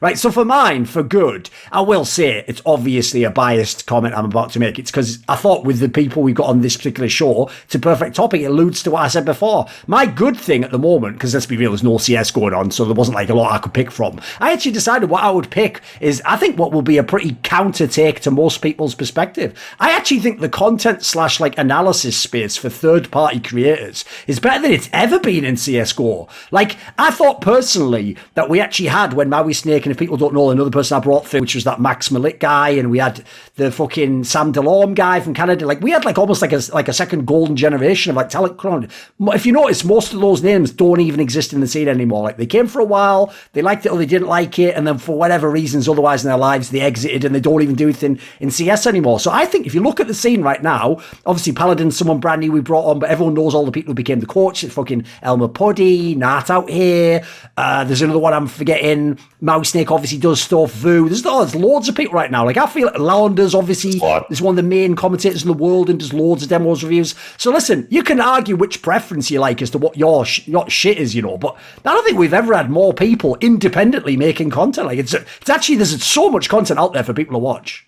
Right, so for mine, for good, I will say it's obviously a biased comment I'm about to make. It's because I thought with the people we've got on this particular show, it's a perfect topic. It alludes to what I said before. My good thing at the moment, because let's be real, there's no CS going on, so there wasn't like a lot I could pick from. I actually decided what I would pick is, I think what will be a pretty counter take to most people's perspective. I actually think the content slash like analysis space for third party creators is better than it's ever been in CSGO. Like, I thought personally that we actually had, when Maui Snake, and if people don't know, another person I brought through, which was that Max Malik guy, and we had the fucking Sam Delorme guy from Canada. Like, we had like almost like a second golden generation of like talent. If you notice, most of those names don't even exist in the scene anymore. Like, they came for a while, they liked it or they didn't like it, and then for whatever reasons otherwise in their lives, they exited and they don't even do anything in CS anymore. So I think if you look at the scene right now, obviously Paladin's someone brand new we brought on, but everyone knows all the people who became the coach. It's fucking Elmer Puddy, Nat out here. There's another one I'm forgetting. Mouse Snake obviously does stuff. Vu. There's loads of people right now. Like, I feel like Launders obviously is one of the main commentators in the world and does loads of demos reviews. So listen, you can argue which preference you like as to what your shit is, you know, but I don't think we've ever had more people independently making content. Like, it's actually, there's so much content out there for people to watch.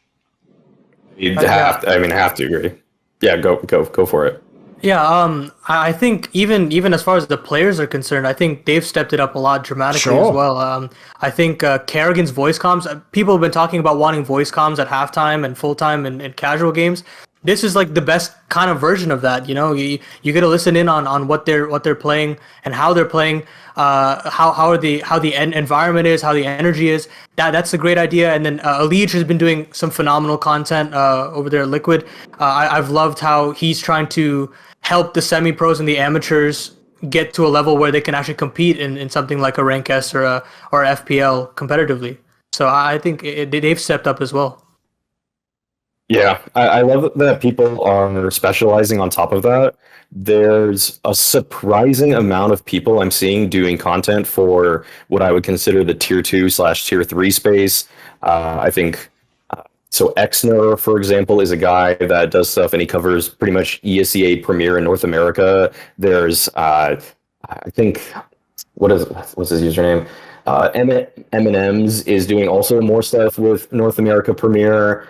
You'd have to agree. Yeah, go for it. Yeah, I think even as far as the players are concerned, I think they've stepped it up a lot dramatically as well. I think Kerrigan's voice comms, people have been talking about wanting voice comms at halftime and full time in casual games. This is like the best kind of version of that. You know, you get to listen in on what they're playing and how they're playing, how the environment is, how the energy is. That's a great idea. And then Alij has been doing some phenomenal content over there at Liquid. I've loved how he's trying to help the semi-pros and the amateurs get to a level where they can actually compete in something like a Rank S or FPL competitively. So I think they've stepped up as well. Yeah, I love that people are specializing on top of that. There's a surprising amount of people I'm seeing doing content for what I would consider the tier 2/tier 3 space. I think so. Exner, for example, is a guy that does stuff and he covers pretty much ESEA Premier in North America. There's I think what's his username? M&M's is doing also more stuff with North America Premier.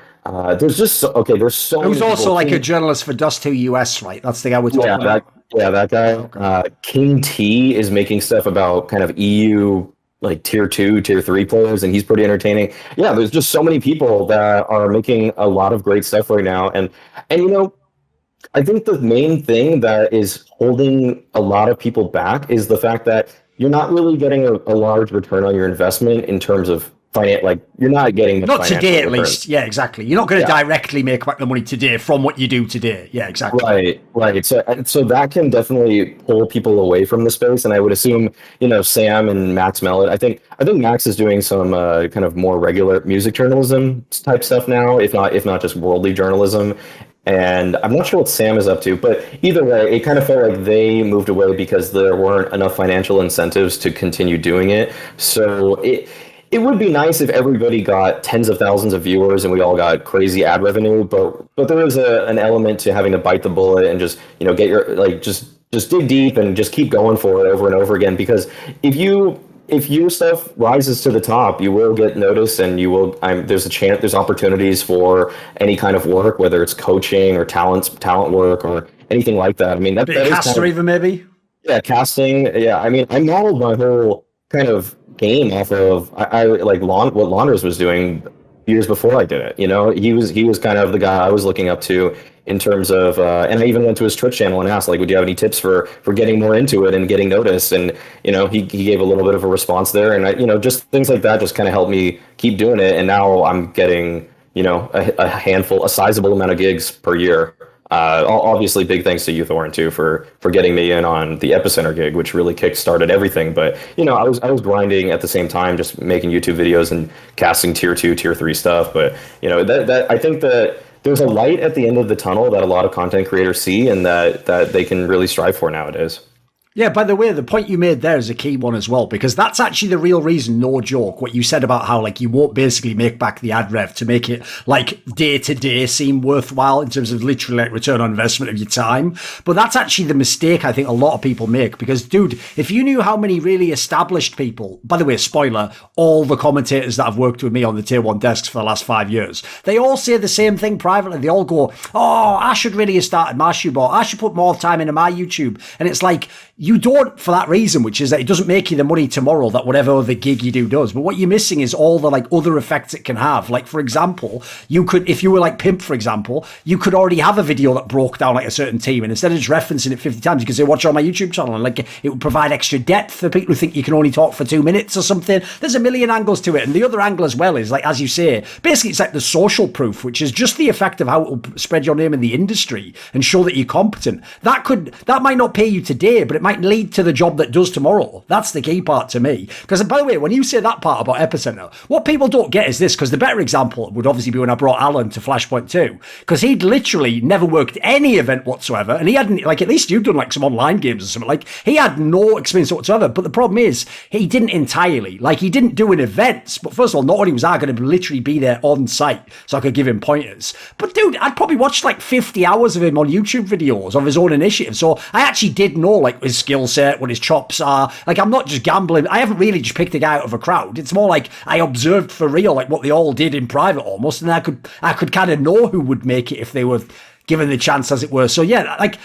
There's there's so Who's also like a journalist for Dust2 US, right? That's the guy we're talking about. That guy. Okay. King T is making stuff about kind of EU like tier 2, tier 3 players, and he's pretty entertaining. Yeah, there's just so many people that are making a lot of great stuff right now. And you know, I think the main thing that is holding a lot of people back is the fact that you're not really getting a large return on your investment in terms of you're not getting the not today at return. least. Yeah, exactly. You're not going to directly make back the money today from what you do today. Yeah, exactly. Right. So that can definitely pull people away from the space, and I would assume, you know, Sam and Max Mellon. I think Max is doing some kind of more regular music journalism type stuff now, if not just worldly journalism. And I'm not sure what Sam is up to, but either way, it kind of felt like they moved away because there weren't enough financial incentives to continue doing it. So it would be nice if everybody got tens of thousands of viewers and we all got crazy ad revenue, but there is an element to having to bite the bullet and just, you know, get your just dig deep and just keep going for it over and over again, because if your stuff rises to the top, you will get noticed, and you will. There's opportunities for any kind of work, whether it's coaching or talent work or anything like that. I mean, that is caster even maybe. Yeah, casting. Yeah, I mean, I modeled my whole kind of game off of I like what Launders was doing years before I did it. You know, he was kind of the guy I was looking up to in terms of, and I even went to his Twitch channel and asked, like, would you have any tips for getting more into it and getting noticed? And, you know, he gave a little bit of a response there, and just things like that just kind of helped me keep doing it. And now I'm getting, you know, a sizable amount of gigs per year. Obviously, big thanks to you, Thorin, too, for getting me in on the Epicenter gig, which really kick-started everything. But, you know, I was grinding at the same time, just making YouTube videos and casting tier 2, tier 3 stuff. But, you know, that I think that there's a light at the end of the tunnel that a lot of content creators see and that they can really strive for nowadays. Yeah, by the way, the point you made there is a key one as well, because that's actually the real reason, no joke, what you said about how, like, you won't basically make back the ad rev to make it, like, day to day seem worthwhile in terms of literally, like, return on investment of your time. But that's actually the mistake I think a lot of people make, because, dude, if you knew how many really established people, by the way, spoiler, all the commentators that have worked with me on the tier 1 desks for the last 5 years, they all say the same thing privately. They all go, oh, I should really have started my shoe, or I should put more time into my YouTube. And it's like, you don't for that reason, which is that it doesn't make you the money tomorrow that whatever other gig you do does. But what you're missing is all the like other effects it can have. Like, for example, you could, if you were like Pimp, for example, you could already have a video that broke down like a certain team, and instead of just referencing it 50 times, you could say, watch it on my YouTube channel, and like it would provide extra depth for people who think you can only talk for 2 minutes or something. There's a million angles to it. And the other angle as well is, like, as you say, basically it's like the social proof, which is just the effect of how it will spread your name in the industry and show that you're competent. That might not pay you today, but it might lead to the job that does tomorrow. That's the key part to me. Because, by the way, when you say that part about Epicenter, what people don't get is this, because the better example would obviously be when I brought Alan to Flashpoint 2, because he'd literally never worked any event whatsoever, and he hadn't, like, at least you've done like some online games or something, like, he had no experience whatsoever. But the problem is, he didn't entirely, like, he didn't do an event. But first of all, not only was I going to literally be there on site so I could give him pointers, but dude, I'd probably watched like 50 hours of him on YouTube videos of his own initiative. So I actually did know, like, his skill set, what his chops are. Like, I'm not just gambling. I haven't really just picked a guy out of a crowd. It's more like I observed for real, like, what they all did in private almost, and I could kind of know who would make it if they were given the chance, as it were. So yeah, like,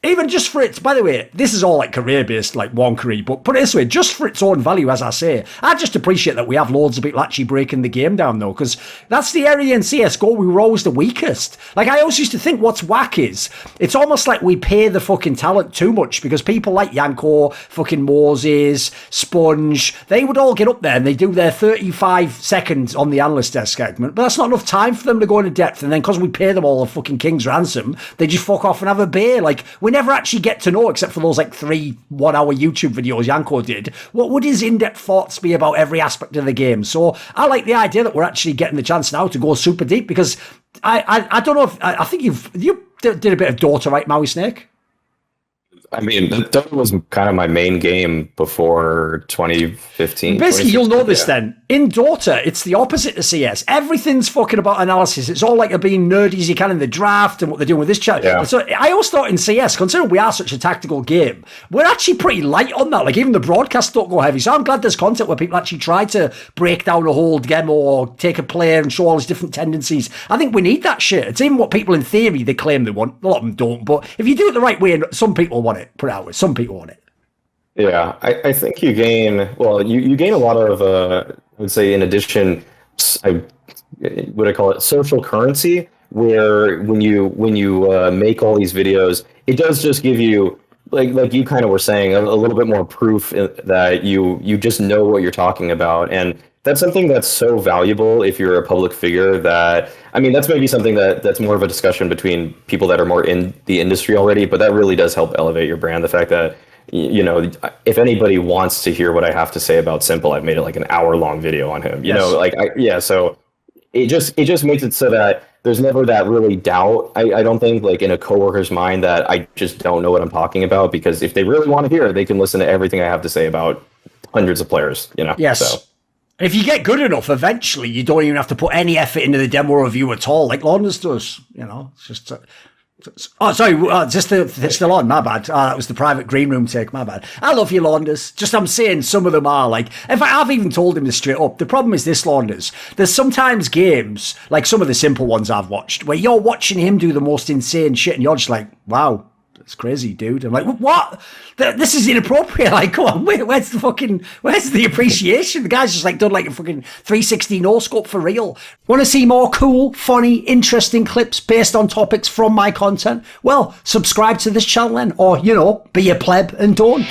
even just for it, by the way, this is all like career-based, like wonkery, but put it this way, just for its own value, as I say, I just appreciate that we have loads of people actually breaking the game down, though, because that's the area in CSGO we were always the weakest. Like, I always used to think what's whack is, it's almost like we pay the fucking talent too much, because people like Yanko, fucking Moses, Sponge, they would all get up there and they do their 35 seconds on the analyst desk segment, but that's not enough time for them to go into depth, and then because we pay them all a fucking king's ransom, they just fuck off and have a beer. Like, we never actually get to know, except for those like 3 1-hour YouTube videos Yanko did, what would his in-depth thoughts be about every aspect of the game. So I like the idea that we're actually getting the chance now to go super deep, because I don't know if I think you did a bit of Dota, right, Maui Snake? I mean, that was kind of my main game before 2015. Basically, you'll know this then. In Dota, it's the opposite to CS. Everything's fucking about analysis. It's all like being nerdy as you can in the draft and what they're doing with this chat. Yeah. So I always thought in CS, considering we are such a tactical game, we're actually pretty light on that. Like, even the broadcasts don't go heavy. So I'm glad there's content where people actually try to break down a whole demo or take a player and show all his different tendencies. I think we need that shit. It's even what people in theory they claim they want. A lot of them don't. But if you do it the right way, and some people want it. Put it out with some people want it. Yeah, I think you gain, well, you gain a lot of I would say, in addition, what I call it, social currency, where when you make all these videos, it does just give you, like you kind of were saying, a little bit more proof that you just know what you're talking about. And that's something that's so valuable if you're a public figure. That, I mean, that's maybe something that's more of a discussion between people that are more in the industry already, but that really does help elevate your brand. The fact that, you know, if anybody wants to hear what I have to say about Simple, I've made it like an hour-long video on him. You know, like, so it just makes it so that there's never that really doubt, I don't think, like, in a coworker's mind, that I just don't know what I'm talking about, because if they really want to hear it, they can listen to everything I have to say about hundreds of players, you know? Yes. So. If you get good enough, eventually you don't even have to put any effort into the demo review at all, like Launders does. You know, it's just. Oh, sorry, it's still on. My bad. That was the private green room take. My bad. I love you, Launders. Just, I'm saying some of them are like. In fact, I've even told him this straight up. The problem is this, Launders. There's sometimes games, like some of the simple ones I've watched, where you're watching him do the most insane shit, and you're just like, wow. It's crazy, dude. I'm like, what? This is inappropriate. Like, come on, where's the appreciation? The guy's just like done like a fucking 360 no scope for real. Want to see more cool, funny, interesting clips based on topics from my content? Well, subscribe to this channel then, or, you know, be a pleb and don't.